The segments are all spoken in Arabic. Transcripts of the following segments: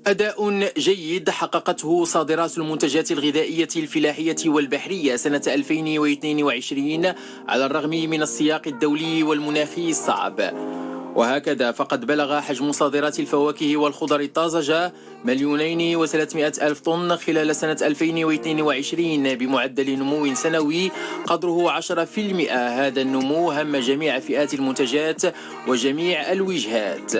أداء جيد حققته صادرات المنتجات الغذائية الفلاحية والبحرية سنة 2022 على الرغم من السياق الدولي والمناخي الصعب. وهكذا فقد بلغ حجم صادرات الفواكه والخضر الطازجة 2,300,000 طن خلال سنة 2022 بمعدل نمو سنوي قدره 10%. هذا النمو هم جميع فئات المنتجات وجميع الوجهات.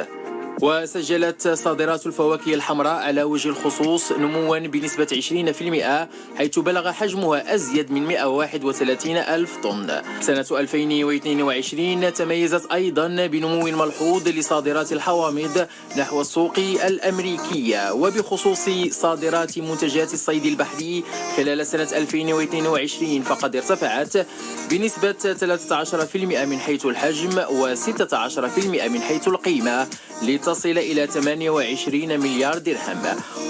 وسجلت صادرات الفواكه الحمراء على وجه الخصوص نموا بنسبة 20%، حيث بلغ حجمها أزيد من 131,000 طن. سنة 2022 تميزت أيضا بنمو ملحوظ لصادرات الحوامض نحو السوق الأمريكية. وبخصوص صادرات منتجات الصيد البحري خلال سنة 2022 فقد ارتفعت بنسبة 13% من حيث الحجم و16% من حيث القيمة لتصل إلى 28 مليار درهم.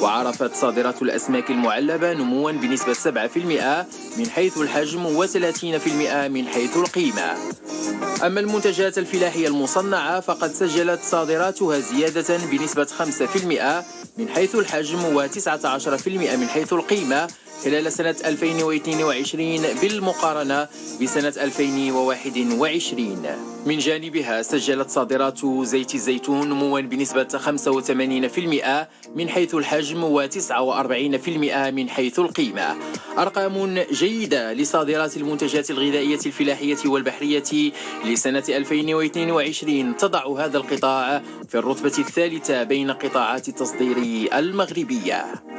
وعرفت صادرات الأسماك المعلبة نموا بنسبة 7% من حيث الحجم و30% من حيث القيمة. أما المنتجات الفلاحية المصنعة فقد سجلت صادراتها زيادة بنسبة 5% من حيث الحجم و19% من حيث القيمة خلال سنة 2022 بالمقارنة بسنة 2021. من جانبها سجلت صادرات زيت الزيتون نموا بنسبة 85% من حيث الحجم و49% من حيث القيمة. أرقام جيدة لصادرات المنتجات الغذائية الفلاحية والبحرية لسنة 2022 تضع هذا القطاع في الرتبة الثالثة بين قطاعات التصدير المغربية.